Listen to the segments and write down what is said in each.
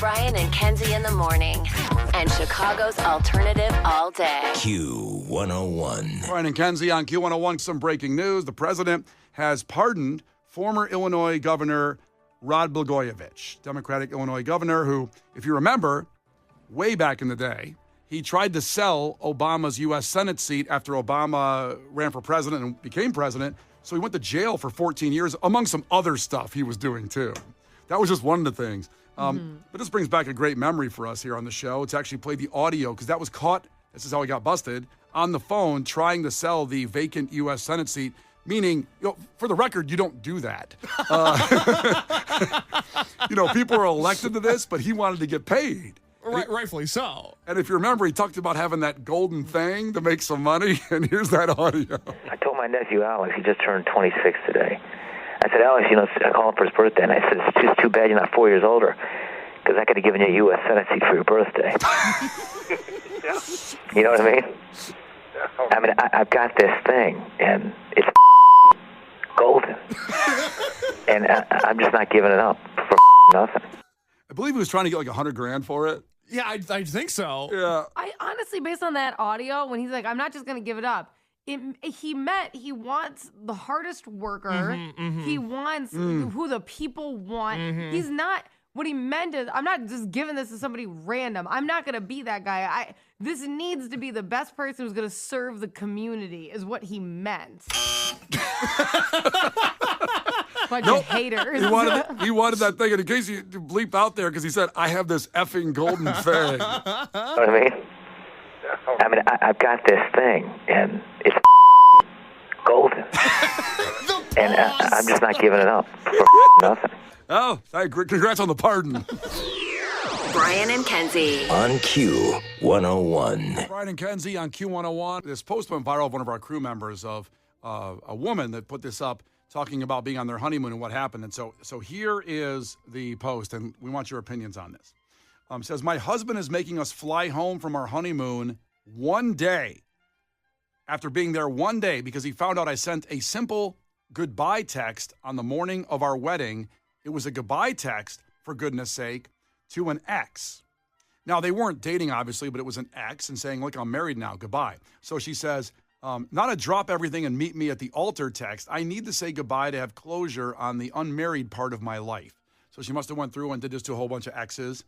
Brian and Kenzie in the morning. And Chicago's alternative all day. Q101. Brian and Kenzie on Q101. Some breaking news. The president has pardoned former Illinois Governor Rod Blagojevich, Democratic Illinois governor who, if you remember, way back in the day, he tried to sell Obama's U.S. Senate seat after Obama ran for president and became president. So he went to jail for 14 years, among some other stuff he was doing, too. That was just one of the things. But this brings back a great memory for us here on the show. It's actually played the audio, because that was caught, this is how he got busted, on the phone trying to sell the vacant U.S. Senate seat, meaning, for the record, you don't do that. People are elected to this, but he wanted to get paid. Rightfully so. And if you remember, he talked about having that golden thing to make some money, and here's that audio. I told my nephew, Alex, he just turned 26 today. I said, Alex, I called him for his birthday, and I said, it's just too bad you're not 4 years older, because I could have given you a U.S. Senate seat for your birthday. You know what I mean? I mean, I've got this thing, and it's golden. And I'm just not giving it up for nothing. I believe he was trying to get like $100,000 for it. Yeah, I think so. Yeah. I honestly, based on that audio, when he's like, I'm not just going to give it up, he wants the hardest worker. He wants who the people want. He's not, what he meant is, I'm not just giving this to somebody random. I'm not going to be that guy. This needs to be the best person who's going to serve the community is what he meant. Bunch of haters. He wanted that thing, and in case you bleep out there, because he said, I have this effing golden thing. You know what I mean? I mean, I've got this thing, and it's golden. And I'm just not giving it up for nothing. Oh, congrats on the pardon. Brian and Kenzie. On Q101. Brian and Kenzie on Q101. This post went viral of one of our crew members of a woman that put this up, talking about being on their honeymoon and what happened. And so here is the post, and we want your opinions on this. It says, my husband is making us fly home from our honeymoon one day after being there one day because he found out I sent a simple goodbye text on the morning of our wedding. It was a goodbye text, for goodness sake, to an ex. Now, they weren't dating, obviously, but it was an ex and saying, look, I'm married now, goodbye. So she says, not a drop everything and meet me at the altar text. I need to say goodbye to have closure on the unmarried part of my life. So she must have went through and did this to a whole bunch of exes.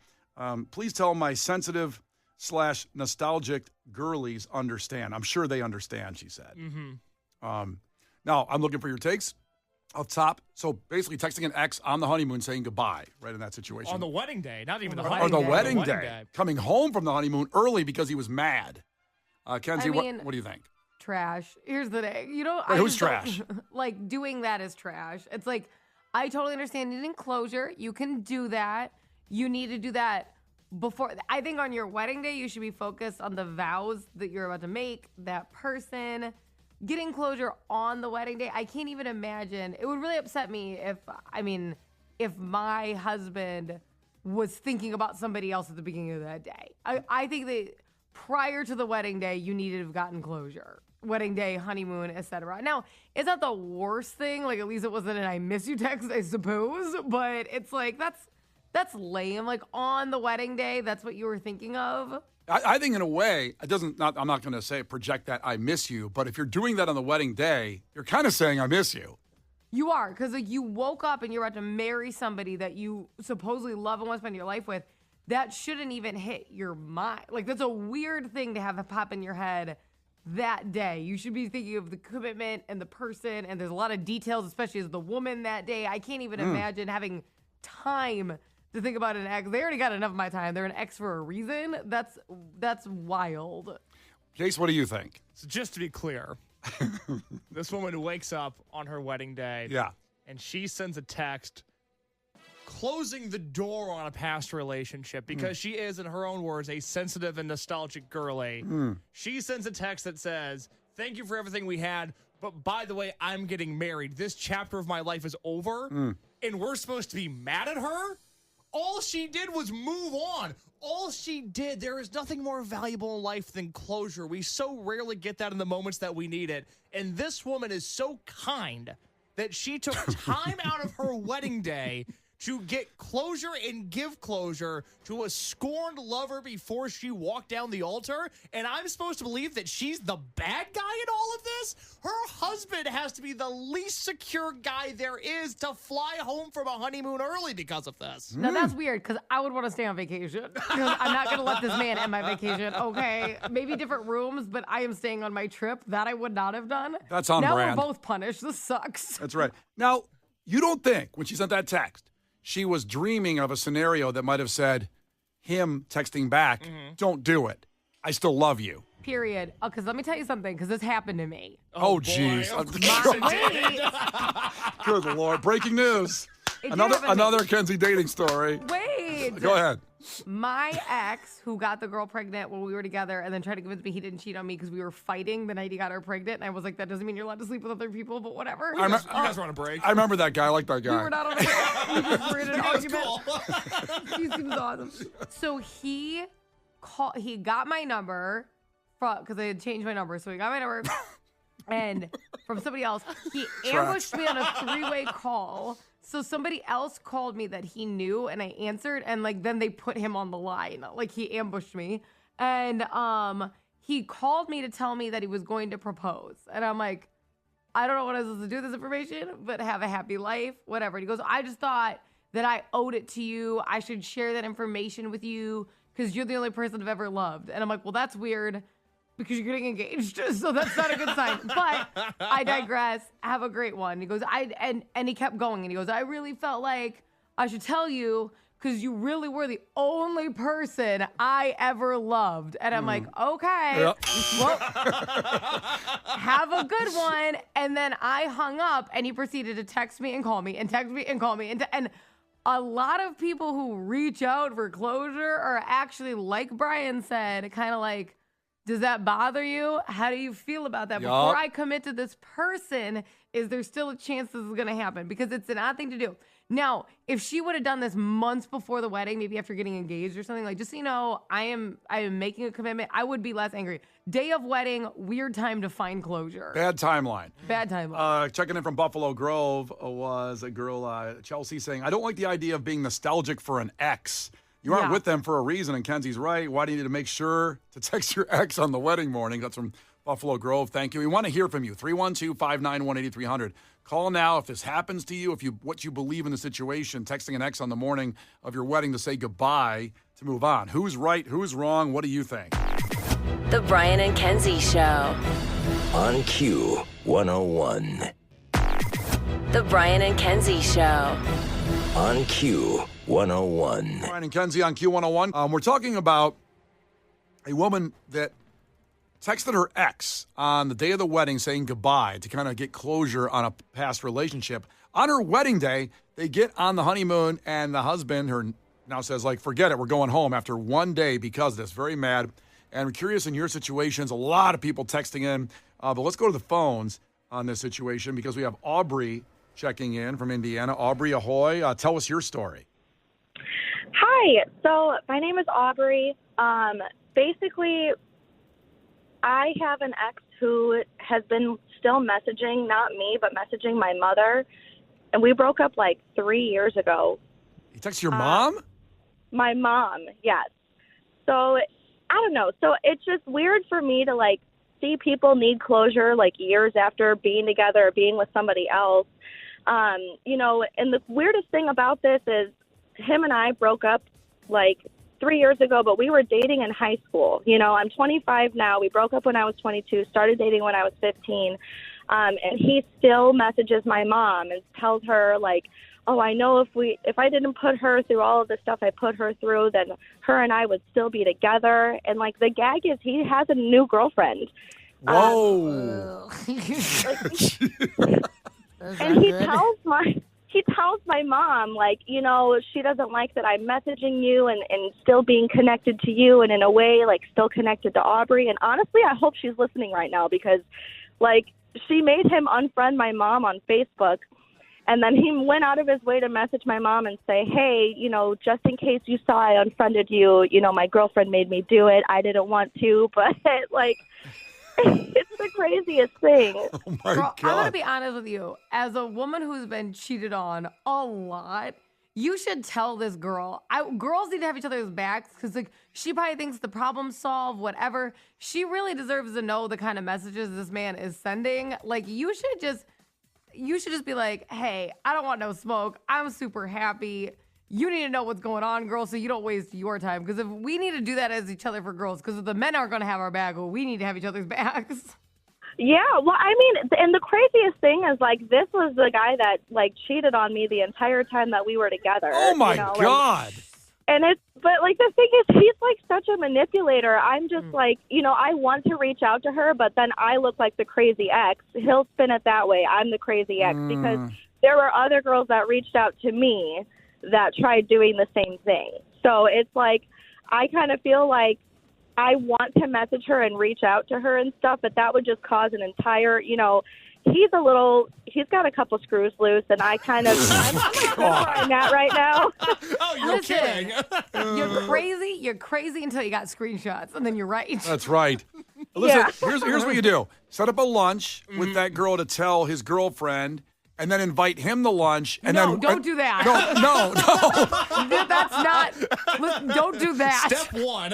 Please tell my sensitive/nostalgic girlies understand. I'm sure they understand, she said. Now, I'm looking for your takes up top. So basically texting an ex on the honeymoon saying goodbye, right in that situation. On the wedding day, not even the Or honeymoon. the wedding day. Coming home from the honeymoon early because he was mad. Kenzie, what do you think? Trash. Here's the thing. Who's trash? Like, doing that is trash. It's like, I totally understand needing closure. You can do that. You need to do that before. I think on your wedding day, you should be focused on the vows that you're about to make, that person. Getting closure on the wedding day, I can't even imagine. It would really upset me if my husband was thinking about somebody else at the beginning of that day. I think that prior to the wedding day, you needed to have gotten closure. Wedding day, honeymoon, etc. Now, it's not the worst thing. Like, at least it wasn't an I miss you text, I suppose. But it's like, that's lame. Like, on the wedding day, that's what you were thinking of. I think in a way, I'm not going to say project that I miss you, but if you're doing that on the wedding day, you're kind of saying I miss you. You are, because like you woke up and you're about to marry somebody that you supposedly love and want to spend your life with. That shouldn't even hit your mind. Like, that's a weird thing to have pop in your head that day. You should be thinking of the commitment and the person, and there's a lot of details, especially as the woman that day. I can't even imagine having time to think about an ex. They already got enough of my time. They're an ex for a reason. That's wild. Case, what do you think? So just to be clear, this woman wakes up on her wedding day. Yeah. And she sends a text closing the door on a past relationship because she is, in her own words, a sensitive and nostalgic girly. She sends a text that says, thank you for everything we had, but by the way, I'm getting married. This chapter of my life is over, and we're supposed to be mad at her? All she did was move on. All she did, there is nothing more valuable in life than closure. We so rarely get that in the moments that we need it. And this woman is so kind that she took time out of her wedding day to get closure and give closure to a scorned lover before she walked down the altar. And I'm supposed to believe that she's the bad guy in all of this? Her husband has to be the least secure guy there is to fly home from a honeymoon early because of this. Now, that's weird because I would want to stay on vacation. Because I'm not going to let this man end my vacation. Okay, maybe different rooms, but I am staying on my trip. That I would not have done. That's on now brand. We're both punished. This sucks. That's right. Now, you don't think when she sent that text, she was dreaming of a scenario that might have said, him texting back, don't do it. I still love you. Period. Because let me tell you something, because this happened to me. Oh, jeez. Good Lord. Breaking news. Another Kenzie dating story. Wait. Go ahead. My ex, who got the girl pregnant when we were together and then tried to convince me he didn't cheat on me because we were fighting the night he got her pregnant. And I was like, that doesn't mean you're allowed to sleep with other people, but whatever. You guys were on a break. I remember that guy. I like that guy. We were not on a break. We just were in an argument. He seems awesome. So he got my number because I had changed my number. So he got my number and from somebody else. He ambushed me on a three-way call. So somebody else called me that he knew, and I answered, and then they put him on the line. Like, he ambushed me. And he called me to tell me that he was going to propose. And I'm like, I don't know what I was supposed to do with this information, but have a happy life, whatever. And he goes, I just thought that I owed it to you. I should share that information with you because you're the only person I've ever loved. And I'm like, well, that's weird because you're getting engaged. So that's not a good sign. But I digress. Have a great one. He goes, and he kept going. And he goes, I really felt like I should tell you because you really were the only person I ever loved. And I'm like, okay, well, have a good one. And then I hung up and he proceeded to text me and call me and text me and call me. And a lot of people who reach out for closure are actually, like Brian said, kind of like, does that bother you? How do you feel about that? Before I commit to this person, is there still a chance this is going to happen? Because it's an odd thing to do. Now, if she would have done this months before the wedding, maybe after getting engaged or something, like, just so you know, I am making a commitment, I would be less angry. Day of wedding, weird time to find closure. Bad timeline. Bad timeline. Checking in from Buffalo Grove was a girl, Chelsea, saying, I don't like the idea of being nostalgic for an ex. You aren't with them for a reason, and Kenzie's right. Why do you need to make sure to text your ex on the wedding morning? That's from Buffalo Grove. Thank you. We want to hear from you. 312-591-8300. Call now if this happens to you, what you believe in the situation. Texting an ex on the morning of your wedding to say goodbye to move on. Who's right? Who's wrong? What do you think? The Brian and Kenzie Show. On Q 101. The Brian and Kenzie Show. On Q 101. Brian and Kenzie on Q101. We're talking about a woman that texted her ex on the day of the wedding saying goodbye to kind of get closure on a past relationship. On her wedding day, they get on the honeymoon, and the husband, her now says, forget it, we're going home after one day because of this. Very mad. And we're curious in your situations. A lot of people texting in. But let's go to the phones on this situation because we have Aubrey checking in from Indiana. Aubrey, ahoy. Tell us your story. Hi. So my name is Aubrey. Basically, I have an ex who has been still messaging, not me, but messaging my mother. And we broke up 3 years ago. You text your mom? My mom, yes. So I don't know. So it's just weird for me to see people need closure years after being together or being with somebody else. And the weirdest thing about this is him and I broke up 3 years ago, but we were dating in high school. I'm 25 now. We broke up when I was 22, started dating when I was 15. And he still messages my mom and tells her oh, I know if I didn't put her through all of the stuff I put her through, then her and I would still be together. And the gag is he has a new girlfriend. Whoa. And he tells my mom, she doesn't like that I'm messaging you and still being connected to you and in a way, still connected to Aubrey. And honestly, I hope she's listening right now because, she made him unfriend my mom on Facebook. And then he went out of his way to message my mom and say, hey, just in case you saw I unfriended you, my girlfriend made me do it. I didn't want to, but it's the craziest thing. Oh my Girl, God. I'm going to be honest with you. As a woman who's been cheated on a lot, you should tell this girl. Girls need to have each other's backs because like she probably thinks the problem's solved, whatever. She really deserves to know the kind of messages this man is sending. Like you should just be like, hey, I don't want no smoke. I'm super happy. You need to know what's going on, girl, so you don't waste your time. Because if we need to do that as each other for girls, because if the men aren't going to have our back, well, we need to have each other's backs. Yeah, well, I mean, and the craziest thing is, like, this was the guy that, like, cheated on me the entire time that we were together. Oh, my God. And but, like, the thing is, he's, like, such a manipulator. I'm just, like, I want to reach out to her, but then I look like the crazy ex. He'll spin it that way. I'm the crazy ex because there were other girls that reached out to me that tried doing the same thing. So it's, like, I kind of feel like I want to message her and reach out to her and stuff, but that would just cause an entire, he's got a couple screws loose, and I kind of, I'm like where I'm at right now. Oh, you're kidding. You're crazy until you got screenshots, and then you're right. That's right. Listen, here's what you do. Set up a lunch with that girl to tell his girlfriend, and then invite him to lunch. And don't do that. No. That's not. Don't do that. Step one.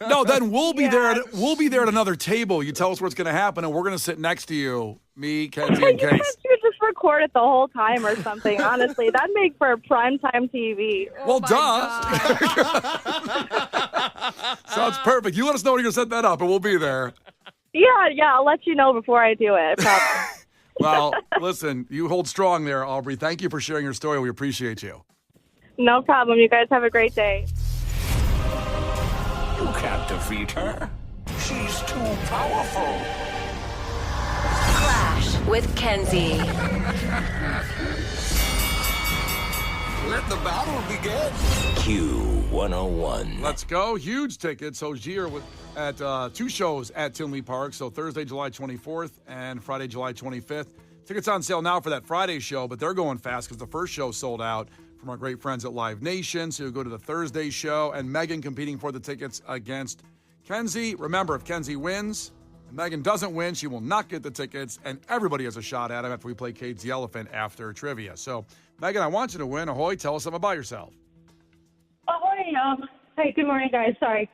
No, then we'll be there. We'll be there at another table. You tell us what's going to happen, and we're going to sit next to you, me, Kenzie, and Case. You just record it the whole time or something. Honestly, that'd make for primetime TV. Well, Sounds perfect. You let us know when you're going to set that up, and we'll be there. Yeah, I'll let you know before I do it. I promise. Well, listen, you hold strong there, Aubrey. Thank you for sharing your story. We appreciate you. No problem. You guys have a great day. You can't defeat her. She's too powerful. Clash with Kenzie. Let the battle begin. Q101. Let's go. Huge tickets. Hozier at two shows at Tinley Park. So Thursday, July 24th and Friday, July 25th. Tickets on sale now for that Friday show, but they're going fast because the first show sold out from our great friends at Live Nation. So you'll go to the Thursday show, and Megan competing for the tickets against Kenzie. Remember, if Kenzie wins and Megan doesn't win, she will not get the tickets, and everybody has a shot at them after we play Cade's the Elephant after trivia. So, Megan, I want you to win. Ahoy, tell us something about yourself. Ahoy. Hey, good morning, guys. Sorry.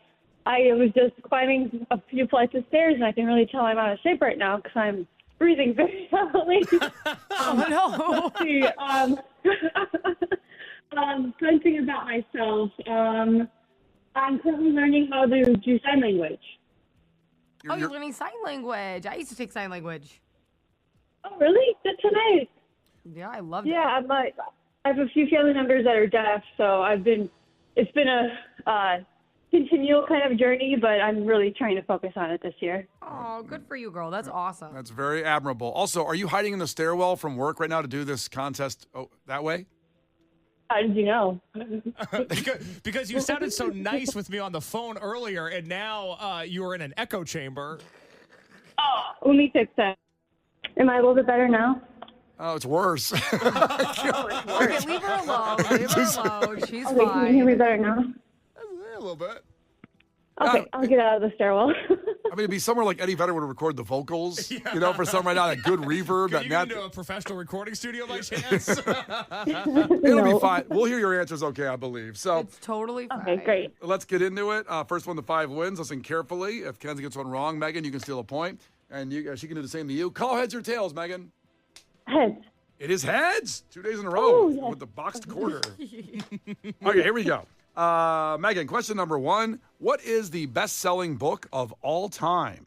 I was just climbing a few flights of stairs, and I can really tell I'm out of shape right now because I'm breathing very heavily. No. Let's see. Something about myself. I'm currently learning how to do sign language. You're learning sign language. I used to take sign language. Oh, really? That's so nice. Yeah, I love it. Yeah, I have a few family members that are deaf, so it's been a continual kind of journey, but I'm really trying to focus on it this year. Oh, good for you, girl. That's awesome. That's very admirable. Also, are you hiding in the stairwell from work right now to do this contest that way? How did you know? Because you sounded so nice with me on the phone earlier, and now you are in an echo chamber. Oh, let me fix that. Am I a little bit better now? Oh, it's worse. Okay, leave her alone. Leave her alone. She's Okay, fine. can you hear me better now? A little bit. Okay, I'll get out of the stairwell. I mean, it'd be somewhere like Eddie Vedder would record the vocals, for some right now, that good reverb. Can you get into a professional recording studio by chance? It'll be fine. We'll hear your answers okay, I believe. So It's totally fine. Okay, great. let's get into it. First one to 5 wins. Listen carefully. If Kenzie gets one wrong, Megan, you can steal a point. And she can do the same to you. Call heads or tails, Megan. Heads. It is heads. 2 days in a row Ooh, yes. with the boxed quarter. Okay, here we go. Megan, question number 1. What is the best-selling book of all time?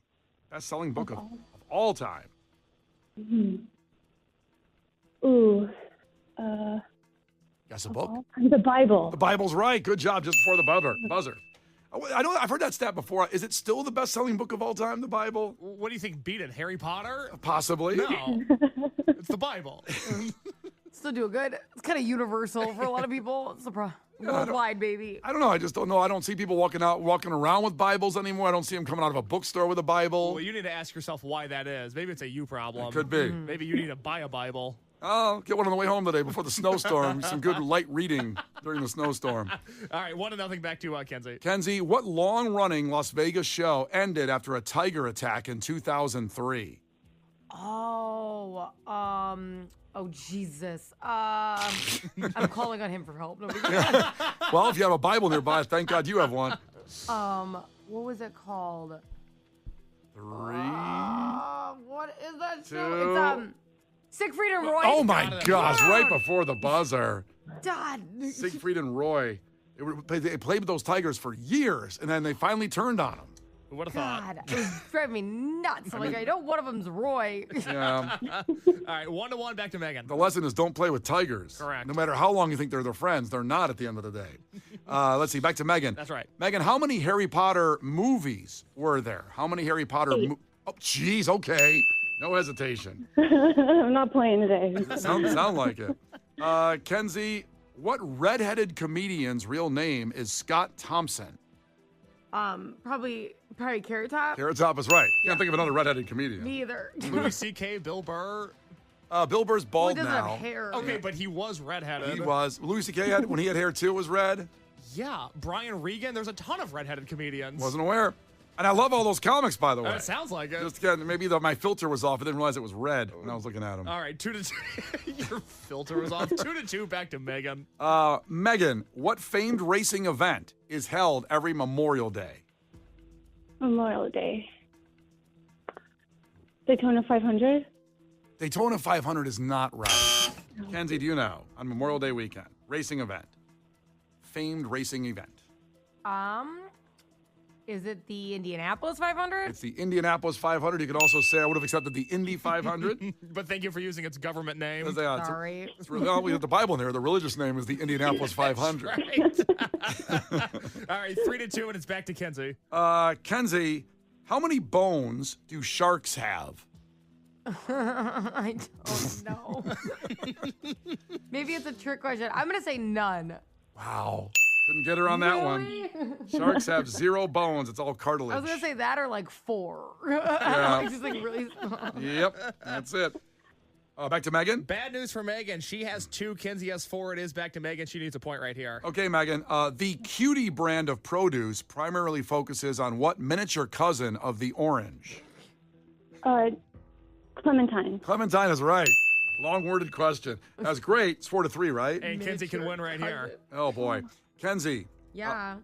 Best-selling book of all time. Ooh. Guess a book? The Bible. The Bible's right. Good job just before the buzzer. I know I've heard that stat before. Is it still the best-selling book of all time, the Bible? What do you think beat it, Harry Potter? Possibly. No. It's the Bible. Still do good. It's kind of universal for a lot of people. It's worldwide, baby. I don't know. I just don't know. I don't see people walking around with Bibles anymore. I don't see them coming out of a bookstore with a Bible. Well, you need to ask yourself why that is. Maybe it's a you problem. It could be. Maybe you need to buy a Bible. Oh, get one on the way home today before the snowstorm. Some good light reading during the snowstorm. All right, 1-0 back to Kenzie. Kenzie, what long-running Las Vegas show ended after a tiger attack in 2003? Oh, Jesus. I'm calling on him for help. Nobody Well, if you have a Bible nearby, thank God you have one. what was it called? 3. What is that Two. show? It's Siegfried and Roy. Oh my gosh! Yeah. Right before the buzzer, God. Siegfried and Roy. They played with those Tigers for years, and then they finally turned on them. Who would have thought? God, it was driving me nuts. I know one of them's Roy. Yeah. All right, 1-1 back to Megan. The lesson is don't play with Tigers. Correct. No matter how long you think they're their friends, they're not at the end of the day. Let's see. Back to Megan. That's right. Megan, how many Harry Potter movies were there? How many Harry Potter? Oh, jeez. Okay. No hesitation. I'm not playing today. Sound like it. Kenzie, what redheaded comedian's real name is Scott Thompson? Probably Carrot Top. Carrot Top is right. Can't think of another redheaded comedian. Me either. Louis C.K., Bill Burr. Bill Burr's bald He doesn't now. have hair. Okay, but he was redheaded. He was. Louis C.K. when he had hair too, it was red. Yeah, Brian Regan. There's a ton of redheaded comedians. Wasn't aware. And I love all those comics, by the way. It sounds like it. Just again, maybe my filter was off. I didn't realize it was red when I was looking at him. All right, 2-2. Your filter was off. 2-2. Back to Megan. Megan, what famed racing event is held every Memorial Day? Memorial Day. Daytona 500. Daytona 500 is not right. Kenzie, do you know? On Memorial Day weekend, racing event. Famed racing event. Is it the Indianapolis 500? It's the Indianapolis 500. You could also say I would have accepted the Indy 500. But thank you for using its government name. Sorry. It's really, we have the Bible in there. The religious name is the Indianapolis 500. Right. All right, 3-2, and it's back to Kenzie. Kenzie, how many bones do sharks have? I don't know. Maybe it's a trick question. I'm going to say none. Wow. Couldn't get her on that one. Sharks have 0 bones. It's all cartilage. I was going to say that or like 4. Yeah. Just like really small. Yep, that's it. Back to Megan. Bad news for Megan. She has 2. Kenzie has 4. It is back to Megan. She needs a point right here. Okay, Megan. The Cutie brand of produce primarily focuses on what miniature cousin of the orange? Clementine. Clementine is right. Long-worded question. That's great. It's 4-3, right? And Kenzie can win right here. Oh, boy. Kenzie, Yeah.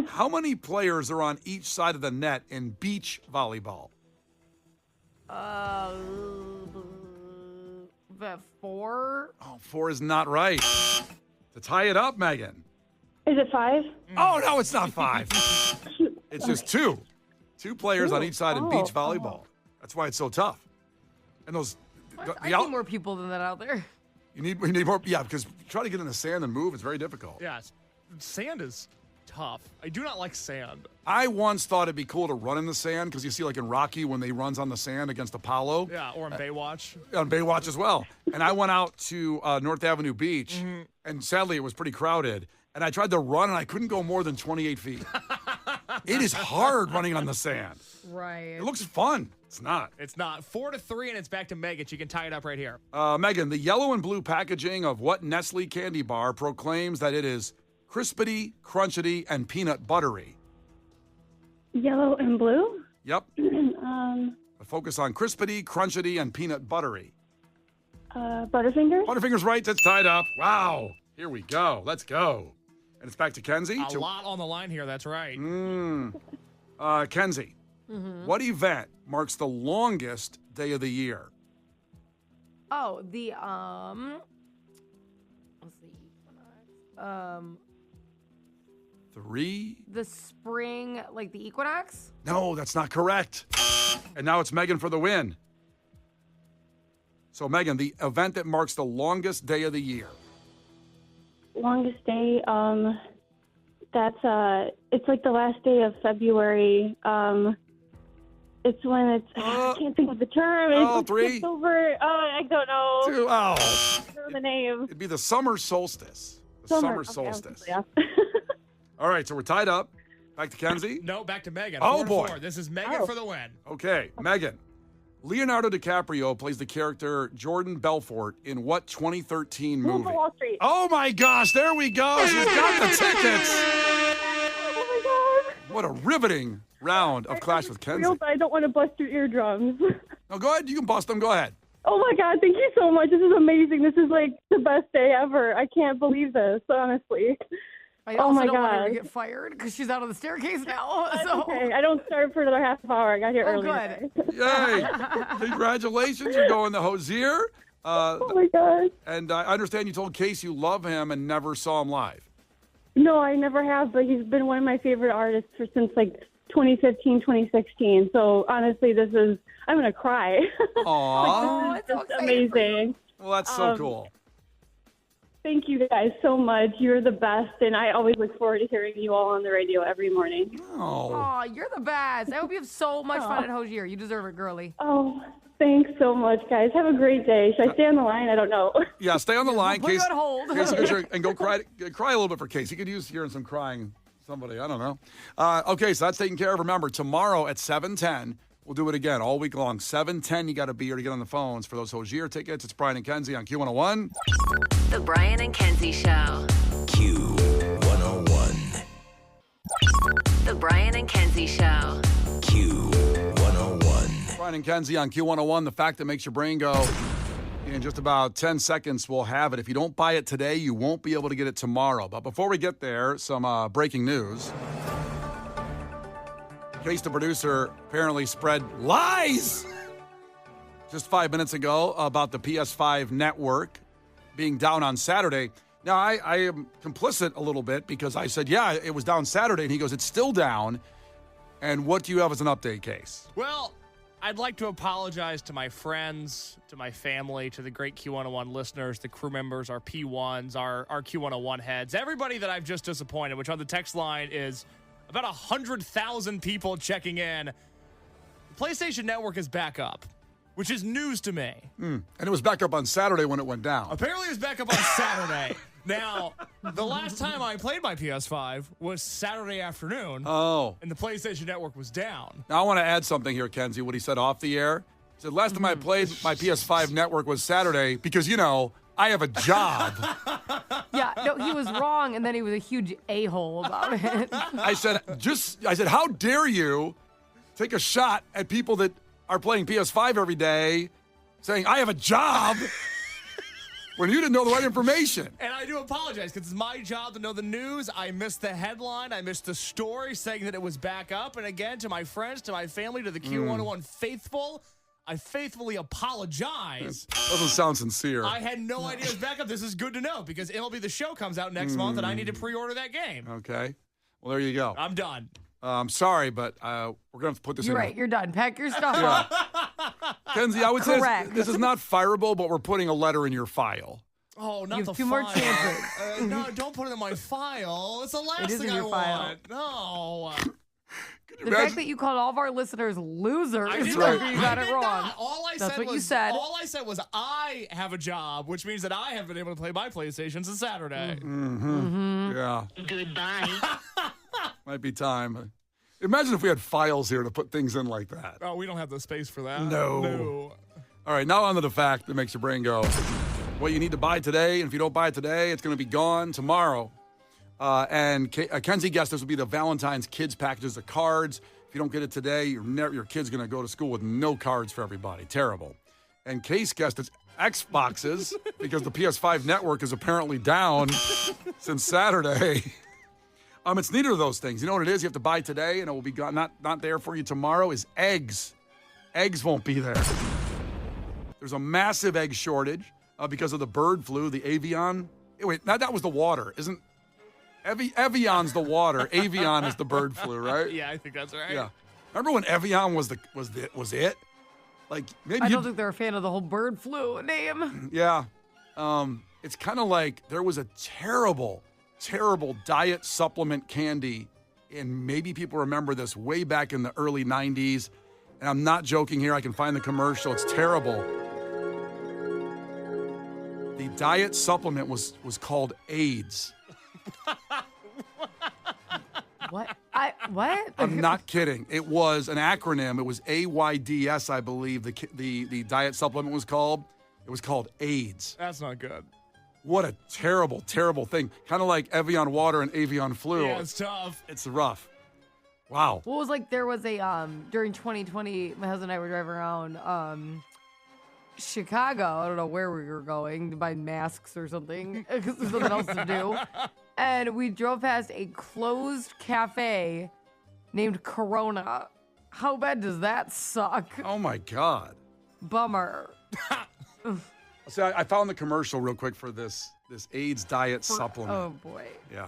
how many players are on each side of the net in beach volleyball? The 4. Oh, 4 is not right. To tie it up, Megan. Is it 5? Oh, no, it's not 5. It's just 2. 2 players on each side in beach volleyball. That's why it's so tough. And those... I need more people than that out there. You need more... Yeah, because try to get in the sand and move, it's very difficult. Yeah, sand is tough. I do not like sand. I once thought it'd be cool to run in the sand because you see like in Rocky when they runs on the sand against Apollo. Yeah, or in Baywatch. On Baywatch as well. And I went out to North Avenue Beach, and sadly it was pretty crowded. And I tried to run, and I couldn't go more than 28 feet. It is hard running on the sand. Right. It looks fun. It's not. It's not. 4-3, and it's back to Megan. She can tie it up right here. Megan, the yellow and blue packaging of what Nestle candy bar proclaims that it is crispity, crunchity, and peanut buttery? Yellow and blue? Yep. A focus on crispity, crunchity, and peanut buttery. Butterfingers? Butterfinger's right. That's tied up. Wow. Here we go. Let's go. And it's back to Kenzie. A lot on the line here. That's right. Kenzie, what event marks the longest day of the year? Oh, the let's see. 3. The spring, like the equinox? No, that's not correct. And now it's Megan for the win. So, Megan, the event that marks the longest day of the year. Longest day, that's, it's like the last day of February. It's when it's, I can't think of the term. It's 3. It's over, I don't know. 2. Oh. I don't know the name. It'd be the summer solstice. The summer Okay, solstice. yeah. All right, so we're tied up. Back to Kenzie. No, back to Megan. Oh, 4-4. boy. This is Megan for the win. Okay, Megan. Leonardo DiCaprio plays the character Jordan Belfort in what 2013 Wolf movie? of Wall Street. Oh my gosh, there we go. She's got the tickets. Oh my God. What a riveting round of Clash with Kenzie. Real, but I don't want to bust your eardrums. No, go ahead. You can bust them. Go ahead. Oh my God, thank you so much. This is amazing. This is like the best day ever. I can't believe this, honestly. I Oh also my don't want her to God. get fired because she's out on the staircase now. So. Okay, I don't start for another half hour. I got here early good. today. Yay. Congratulations. You're going to Hozier. Oh my God. And I understand you told Case you love him and never saw him live. No, I never have, but he's been one of my favorite artists since like 2015, 2016. So honestly, I'm going to cry. Aw. It's so Amazing. Well, that's so cool. Thank you guys so much. You're the best, and I always look forward to hearing you all on the radio every morning. Oh, you're the best. I hope you have so much fun at Hozier. You deserve it, girly. Oh, thanks so much, guys. Have a great day. Should I stay on the line? I don't know. Yeah, stay on the line. Put you on hold. And go cry a little bit for Case. He could use hearing some crying. Somebody, I don't know. Okay, so that's taken care of. Remember, tomorrow at 7:10, we'll do it again all week long. 7:10, you got to be here to get on the phones for those Hozier tickets. It's Brian and Kenzie on Q101. The Brian and Kenzie Show. Q101. The Brian and Kenzie Show. Q101. Brian and Kenzie on Q101, the fact that makes your brain go. In just about 10 seconds, we'll have it. If you don't buy it today, you won't be able to get it tomorrow. But before we get there, some breaking news. Case, the producer, apparently spread lies just 5 minutes ago about the PS5 network being down on Saturday. Now, I am complicit a little bit because I said, yeah, it was down Saturday. And he goes, it's still down. And what do you have as an update, Case? Well, I'd like to apologize to my friends, to my family, to the great Q101 listeners, the crew members, our P1s, our Q101 heads, everybody that I've just disappointed, which on the text line is about 100,000 people checking in. The PlayStation Network is back up, which is news to me. And it was back up on Saturday when it went down. Apparently it was back up on Saturday. Now, the last time I played my PS5 was Saturday afternoon. Oh. And the PlayStation Network was down. Now, I want to add something here, Kenzie, what he said off the air. He said, last time I played my PS5 network was Saturday because, I have a job. Yeah, no, he was wrong, and then he was a huge a-hole about it. I said, how dare you take a shot at people that are playing PS5 every day saying, I have a job, when you didn't know the right information. And I do apologize because it's my job to know the news. I missed the headline. I missed the story saying that it was back up. And again, to my friends, to my family, to the Q101 faithful, I faithfully apologize. Doesn't sound sincere. I had no idea it was back up. This is good to know because MLB The Show comes out next month and I need to pre-order that game. Okay. Well, there you go. I'm done. I'm sorry, but we're going to have to put this You're in. right. You're done. Pack your stuff up. Kenzie, I would say Correct. this is not fireable, but we're putting a letter in your file. Oh, not You the have two file. more chances. No, don't put it in my file. It's the last It is thing in your I file. want. No. The fact that you called all of our listeners losers I did right. after you not. got I it did wrong. not. That's what you said. All I said was I have a job, which means that I have been able to play my PlayStation since Saturday. Yeah. Goodbye. Might be time. Imagine if we had files here to put things in like that. Oh, we don't have the space for that. No. All right, now on to the fact that makes your brain go. What you need to buy today, and if you don't buy it today, it's going to be gone tomorrow. And Kenzie guessed this will be the Valentine's kids packages of cards. If you don't get it today, your kid's going to go to school with no cards for everybody. Terrible. And Case guessed it's Xboxes because the PS5 network is apparently down since Saturday. It's neither of those things. You know what it is? You have to buy today, and it will be gone, not there for you tomorrow. Is eggs. Eggs won't be there. There's a massive egg shortage because of the bird flu, the avian. Wait, that was the water, isn't? Evian's the water. Avian is the bird flu, right? Yeah, I think that's right. Yeah. Remember when Evian was it? Like maybe I don't think they're a fan of the whole bird flu name. Yeah. It's kind of like there was a terrible diet supplement candy, and maybe people remember this way back in the early 90s, and I'm not joking here. I can find the commercial. It's terrible. The diet supplement was called AIDS. What? What? I'm not kidding. It was an acronym. It was AIDS, I believe. The diet supplement was called. It was called AIDS. That's not good. What a terrible, terrible thing. Kind of like Evian water and avian flu. Yeah, it's tough. It's rough. Wow. What was like, there was a, during 2020, my husband and I were driving around Chicago. I don't know where we were going to buy masks or something because there's nothing else to do. And we drove past a closed cafe named Corona. How bad does that suck? Oh, my God. Bummer. So I found the commercial real quick for this AIDS diet supplement. Oh, boy. Yeah.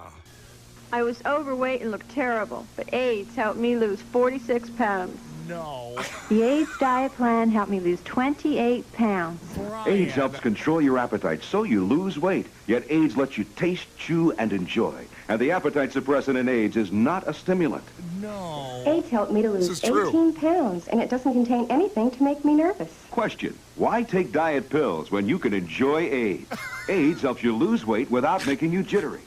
I was overweight and looked terrible, but AIDS helped me lose 46 pounds. No. The AIDS diet plan helped me lose 28 pounds. Brian. AIDS helps control your appetite so you lose weight, yet AIDS lets you taste, chew, and enjoy. And the appetite suppressant in AIDS is not a stimulant. No. AIDS helped me to This lose is true. 18 pounds, and it doesn't contain anything to make me nervous. Question, why take diet pills when you can enjoy AIDS? AIDS helps you lose weight without making you jittery.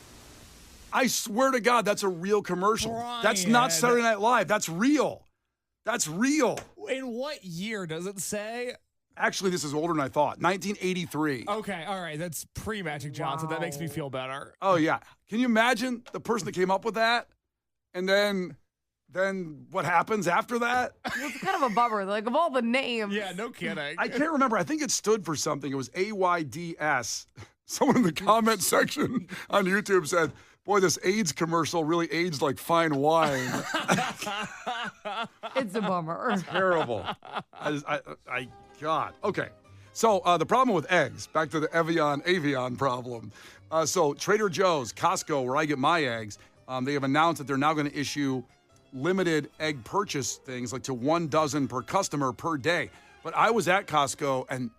I swear to God, that's a real commercial. Brian. That's not Saturday Night Live. That's real. That's real. In what year does it say? Actually, this is older than I thought. 1983. Okay, all right. That's pre-Magic Johnson. That makes me feel better. Oh, yeah. Can you imagine the person that came up with that? And then what happens after that? It's kind of a bummer. Like, of all the names. Yeah, no kidding. I can't remember. I think it stood for something. It was AYDS. Someone in the comment section on YouTube said, boy, this AIDS commercial really aged like fine wine. It's a bummer. Terrible. God. Okay. So the problem with eggs, back to the avian problem. So Trader Joe's, Costco, where I get my eggs, they have announced that they're now going to issue limited egg purchase things, like to 1 dozen per customer per day. But I was at Costco, and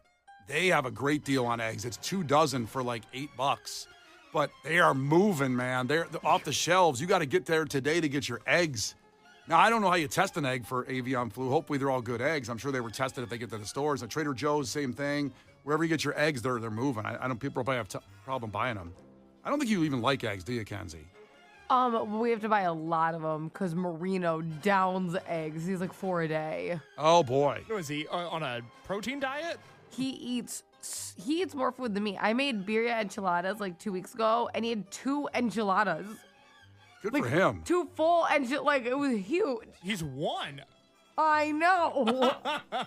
they have a great deal on eggs. It's 2 dozen for like $8. But they are moving, man. They're off the shelves. You got to get there today to get your eggs. Now, I don't know how you test an egg for avian flu. Hopefully, they're all good eggs. I'm sure they were tested if they get to the stores. At Trader Joe's, same thing. Wherever you get your eggs, they're moving. I don't. People probably have problem buying them. I don't think you even like eggs, do you, Kenzie? We have to buy a lot of them because Marino downs eggs. He's like 4 a day. Oh boy. Was he on a protein diet? He eats more food than me. I made birria enchiladas like 2 weeks ago, and he had 2 enchiladas. Good Like, for him. 2 full like it was huge. He's 1. I know.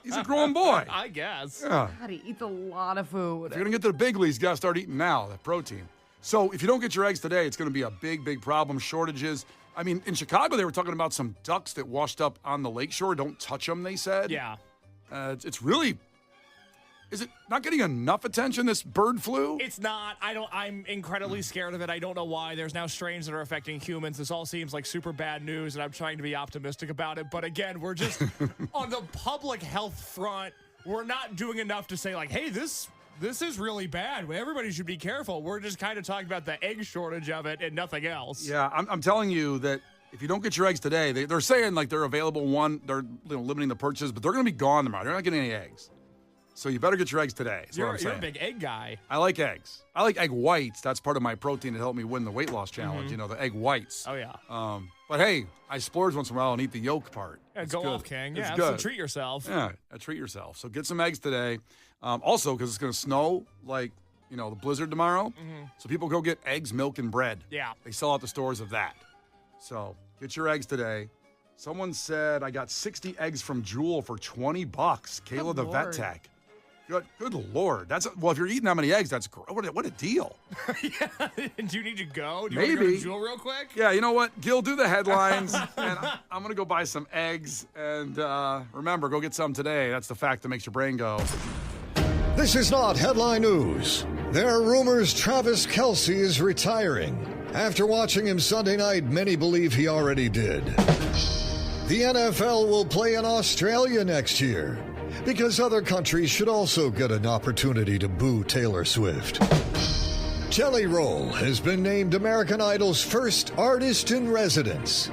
He's a grown boy. I guess. Yeah. God, he eats a lot of food. If you're going to get to the big leagues, you got to start eating now, that protein. So if you don't get your eggs today, it's going to be a big, big problem. Shortages. I mean, in Chicago, they were talking about some ducks that washed up on the lakeshore. Don't touch them, they said. Yeah. It's really... Is it not getting enough attention, this bird flu? It's not. I'm incredibly scared of it. I don't know why. There's now strains that are affecting humans. This all seems like super bad news, and I'm trying to be optimistic about it. But again, we're just on the public health front. We're not doing enough to say, like, hey, this is really bad. Everybody should be careful. We're just kind of talking about the egg shortage of it and nothing else. Yeah, I'm telling you that if you don't get your eggs today, they're saying like they're available they're limiting the purchase, but they're going to be gone tomorrow. They're not getting any eggs. So you better get your eggs today. That's what I'm saying. You're a big egg guy. I like eggs. I like egg whites. That's part of my protein to help me win the weight loss challenge. You know, the egg whites. Oh, yeah. But hey, I splurge once in a while and eat the yolk part. Yeah, It's go good. off, King. It's Yeah, good. so treat yourself. Yeah, treat yourself. So get some eggs today. Also, because it's going to snow, like, the blizzard tomorrow. So people go get eggs, milk, and bread. Yeah. They sell out the stores of that. So get your eggs today. Someone said I got 60 eggs from Jewel for $20. Kayla the vet Lord. tech. Good Lord. Well, if you're eting that many eggs, that's great. What a deal. Yeah. Do you need to go? Do you Maybe. want to go to Jewel real quick? Yeah, you know what? Gil, do the headlines. And I'm going to go buy some eggs. And remember, go get some today. That's the fact that makes your brain go. This is not headline news. There are rumors Travis Kelce is retiring. After watching him Sunday night, many believe he already did. The NFL will play in Australia next year because other countries should also get an opportunity to boo Taylor Swift. Jelly Roll has been named American Idol's first artist in residence,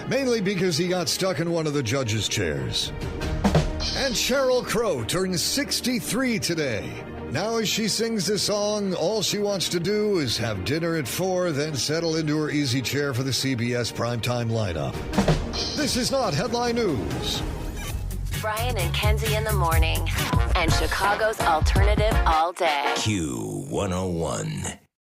mainly because he got stuck in one of the judges' chairs. And Sheryl Crow turns 63 today. Now as she sings this song, all she wants to do is have dinner at 4, then settle into her easy chair for the CBS primetime lineup. This is not headline news. Brian and Kenzie in the morning. And Chicago's alternative all day. Q101.